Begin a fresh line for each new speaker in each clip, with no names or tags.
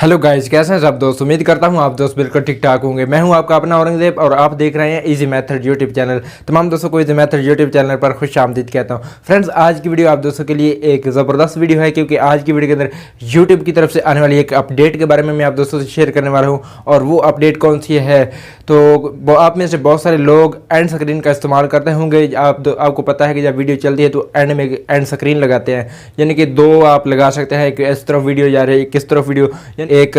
Hello guys, कैसे हैं सब दोस्त। उम्मीद करता हूं आप दोस्त बिल्कुल ठीक ठाक होंगे। मैं हूं आपका अपना औरंगजेब और आप देख रहे हैं इजी मेथड यूट्यूब चैनल। तमाम दोस्तों को इजी मेथड यूट्यूब चैनल पर खुश आमदीद कहता हूं। फ्रेंड्स, आज की वीडियो आप दोस्तों के लिए एक ज़बरदस्त वीडियो है, क्योंकि आज की वीडियो के अंदर यूट्यूब की तरफ से आने वाली एक अपडेट के बारे में मैं आप दोस्तों से शेयर करने वाला हूँ। और वो अपडेट कौन सी है, तो आप में से बहुत सारे लोग एंड स्क्रीन का इस्तेमाल करते होंगे। आपको पता है कि जब वीडियो चलती है तो एंड में एंड स्क्रीन लगाते हैं, यानी कि दो आप लगा सकते हैं कि इस तरफ वीडियो जा रही है, किस तरफ वीडियो, एक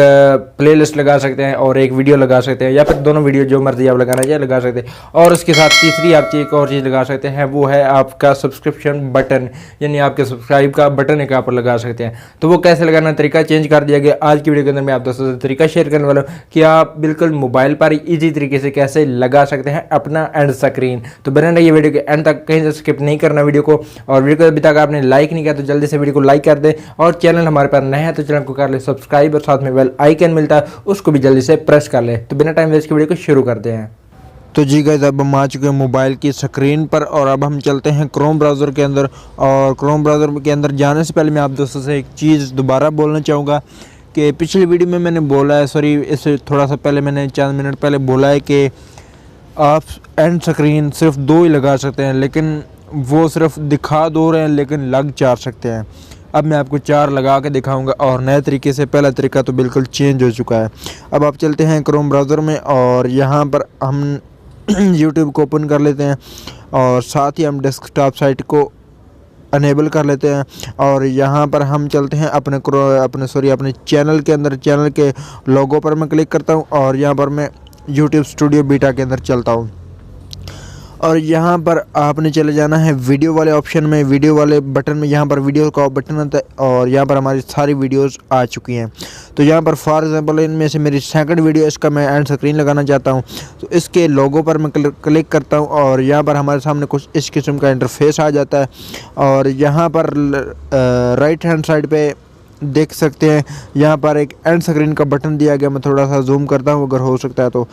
प्लेलिस्ट लगा सकते हैं और एक वीडियो लगा सकते हैं, या फिर दोनों वीडियो जो मर्जी आप लगाना चाहिए लगा सकते हैं। और उसके साथ तीसरी आप एक और चीज़ लगा सकते हैं, वो है आपका सब्सक्रिप्शन बटन, यानी आपके सब्सक्राइब का बटन एक आप लगा सकते हैं। तो वो कैसे लगाना, तरीका चेंज कर दिया गया। आज की वीडियो के अंदर मैं आप दोस्तों से तरीका शेयर करने वाला हूँ कि आप बिल्कुल मोबाइल पर ईजी तरीके से कैसे लगा सकते हैं अपना एंड स्क्रीन। तो बने रहिए वीडियो के एंड तक, कहीं से स्किप नहीं करना वीडियो को। और वीडियो को अभी तक आपने लाइक नहीं किया तो जल्दी से वीडियो को लाइक कर दें, और चैनल हमारे पास नया है तो चैनल को कर ले सब्सक्राइब, और साथ में बेल आइकन मिलता है उसको भी जल्दी से प्रेस कर ले। तो बिना टाइम वेस्ट के वीडियो को शुरू करते हैं।
तो जी गाइस, अब हम आ चुके हैं मोबाइल की स्क्रीन पर, और अब हम चलते हैं क्रोम ब्राउज़र के अंदर। और क्रोम ब्राउज़र के अंदर जाने से पहले मैं आप दोस्तों से एक चीज़ दोबारा बोलना चाहूँगा कि पिछली वीडियो में मैंने बोला है, सॉरी इससे थोड़ा सा पहले मैंने चंद मिनट पहले बोला है कि आप एंड स्क्रीन सिर्फ 2 ही लगा सकते हैं, लेकिन वो सिर्फ दिखा 2 रहे हैं लेकिन लग 4 सकते हैं। अब मैं आपको 4 लगा के दिखाऊंगा, और नए तरीके से। पहला तरीका तो बिल्कुल चेंज हो चुका है। अब आप चलते हैं क्रोम ब्राउज़र में, और यहाँ पर हम यूट्यूब को ओपन कर लेते हैं, और साथ ही हम डेस्कटॉप साइट को अनेबल कर लेते हैं। और यहाँ पर हम चलते हैं अपने चैनल के अंदर। चैनल के लोगो पर मैं क्लिक करता हूँ, और यहाँ पर मैं यूट्यूब स्टूडियो बीटा के अंदर चलता हूँ। और यहाँ पर आपने चले जाना है वीडियो वाले ऑप्शन में, वीडियो वाले बटन में। यहाँ पर वीडियो का बटन आता है, और यहाँ पर हमारी सारी वीडियोस आ चुकी हैं। तो यहाँ पर फॉर एग्जांपल इनमें से मेरी सेकंड वीडियो, इसका मैं एंड स्क्रीन लगाना चाहता हूँ, तो इसके लोगो पर मैं क्लिक करता हूँ, और यहाँ पर हमारे सामने कुछ इस किस्म का इंटरफेस आ जाता है। और यहाँ पर राइट हैंड साइड पे देख सकते हैं, यहाँ पर एक एंड स्क्रीन का बटन दिया गया। मैं थोड़ा सा जूम करता हूँ अगर हो सकता है तो।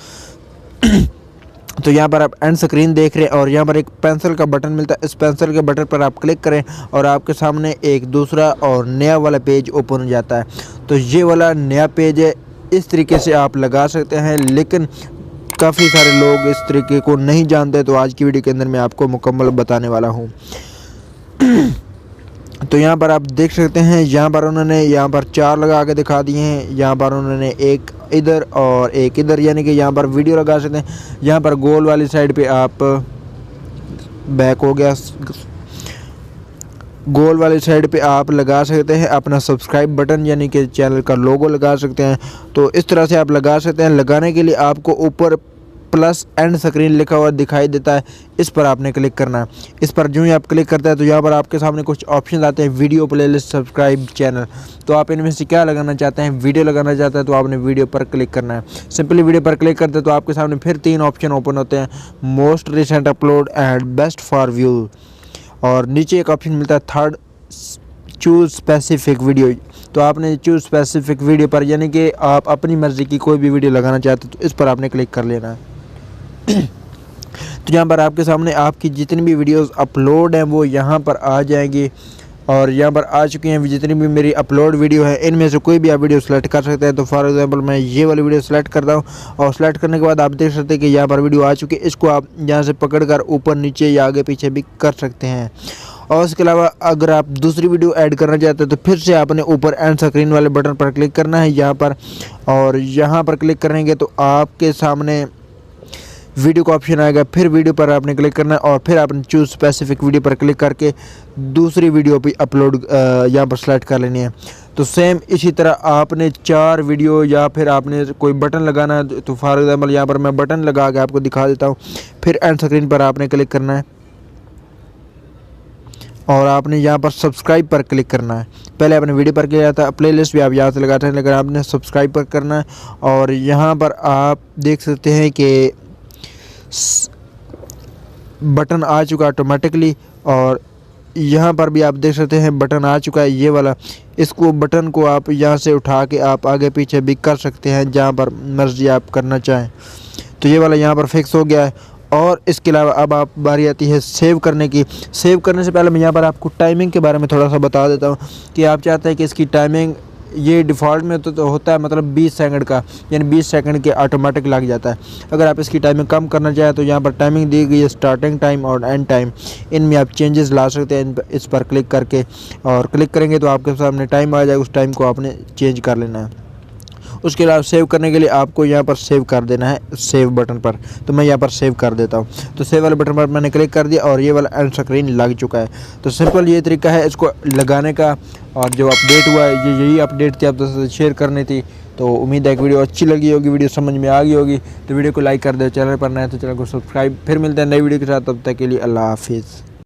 तो यहाँ पर आप एंड स्क्रीन देख रहे हैं, और यहाँ पर एक पेंसिल का बटन मिलता है। इस पेंसिल के बटन पर आप क्लिक करें, और आपके सामने एक दूसरा और नया वाला पेज ओपन हो जाता है। तो ये वाला नया पेज है, इस तरीके से आप लगा सकते हैं, लेकिन काफ़ी सारे लोग इस तरीके को नहीं जानते। तो आज की वीडियो के अंदर मैं आपको मुकम्मल बताने वाला हूँ। तो यहाँ पर आप देख सकते हैं, यहाँ पर उन्होंने 4 लगा के दिखा दिए हैं। यहाँ पर उन्होंने एक इधर और एक इधर, यानी कि यहाँ पर वीडियो लगा सकते हैं। यहाँ पर गोल वाली साइड पे आप बैक हो गया, गोल वाली साइड पे आप लगा सकते हैं अपना सब्सक्राइब बटन, यानी कि चैनल का लोगो लगा सकते हैं। तो इस तरह से आप लगा सकते हैं। लगाने के लिए आपको ऊपर प्लस एंड स्क्रीन लिखा हुआ दिखाई देता है, इस पर आपने क्लिक करना है। इस पर जो ही आप क्लिक करते हैं तो यहाँ पर आपके सामने कुछ ऑप्शन आते हैं, वीडियो, प्लेलिस्ट, सब्सक्राइब, चैनल। तो आप इनमें से क्या लगाना चाहते हैं? वीडियो लगाना चाहते हैं तो आपने वीडियो पर क्लिक करना है। सिंपली वीडियो पर क्लिक करते हैं तो आपके सामने फिर 3 ऑप्शन ओपन होते हैं, most recent upload and best for view. और नीचे एक ऑप्शन मिलता है थर्ड, चूज़ स्पेसिफिक वीडियो। तो आपने चूज़ स्पेसिफिक वीडियो पर, यानी कि आप अपनी मर्ज़ी की कोई भी वीडियो लगाना चाहते हैं तो इस पर आपने क्लिक कर लेना है। तो यहाँ पर आपके सामने आपकी जितनी भी वीडियोस अपलोड हैं वो यहाँ पर आ जाएंगी, और यहाँ पर आ चुकी हैं। जितनी भी मेरी अपलोड वीडियो है इनमें से कोई भी आप वीडियो सेलेक्ट कर सकते हैं। तो फॉर एग्जांपल मैं ये वाली वीडियो सेलेक्ट करता हूँ, और सेलेक्ट करने के बाद आप देख सकते हैं कि यहाँ पर वीडियो आ चुकी है। इसको आप यहाँ से पकड़कर ऊपर नीचे या आगे पीछे भी कर सकते हैं। और इसके अलावा अगर आप दूसरी वीडियो ऐड करना चाहते हैं तो फिर से आपने ऊपर एंड स्क्रीन वाले बटन पर क्लिक करना है यहाँ पर, और यहाँ पर क्लिक करेंगे तो आपके सामने वीडियो का ऑप्शन आएगा। फिर वीडियो पर आपने क्लिक करना है, और फिर आपने चूज़ स्पेसिफिक वीडियो पर क्लिक करके दूसरी वीडियो भी अपलोड यहाँ पर सेलेक्ट कर लेनी है। तो सेम इसी तरह आपने 4 वीडियो, या फिर आपने कोई बटन लगाना है तो फॉर एग्जांपल यहाँ पर मैं बटन लगा के आपको दिखा देता हूँ। फिर एंड स्क्रीन पर आपने क्लिक करना है, और आपने यहाँ पर सब्सक्राइब पर क्लिक करना है। पहले आपने वीडियो पर किया था, प्लेलिस्ट भी आप यहाँ से लगाते हैं, लेकिन आपने सब्सक्राइब पर करना है। और यहाँ पर आप देख सकते हैं कि बटन आ चुका ऑटोमेटिकली, और यहाँ पर भी आप देख सकते हैं बटन आ चुका है ये वाला। इसको बटन को आप यहाँ से उठा के आप आगे पीछे भी कर सकते हैं जहाँ पर मर्जी आप करना चाहें। तो ये वाला यहाँ पर फिक्स हो गया है। और इसके अलावा अब आप बारी आती है सेव करने की। सेव करने से पहले मैं यहाँ पर आपको टाइमिंग के बारे में थोड़ा सा बता देता हूँ कि आप चाहते हैं कि इसकी टाइमिंग ये डिफ़ॉल्ट में तो होता है मतलब 20 सेकंड का, यानी 20 सेकंड के ऑटोमेटिक लग जाता है। अगर आप इसकी टाइमिंग कम करना चाहें तो यहाँ पर टाइमिंग दी गई है, स्टार्टिंग टाइम और एंड टाइम, इनमें आप चेंजेस ला सकते हैं इस पर क्लिक करके, और क्लिक करेंगे तो आपके सामने टाइम आ जाएगा, उस टाइम को आपने चेंज कर लेना है। उसके अलावा सेव करने के लिए आपको यहाँ पर सेव कर देना है, सेव बटन पर। तो मैं यहाँ पर सेव कर देता हूँ। तो सेव वाले बटन पर मैंने क्लिक कर दिया और ये वाला एंड स्क्रीन लग चुका है। तो सिंपल ये तरीका है इसको लगाने का। और जो अपडेट हुआ है यही अपडेट थी, आप दोस्तों से शेयर करनी थी। तो उम्मीद है कि वीडियो अच्छी लगी होगी, वीडियो समझ में आ गई होगी। तो वीडियो को लाइक कर दो, चैनल पर नए तो चैनल को सब्सक्राइब। फिर मिलते हैं नई वीडियो के साथ, तब तक के लिए अल्लाह हाफिज़।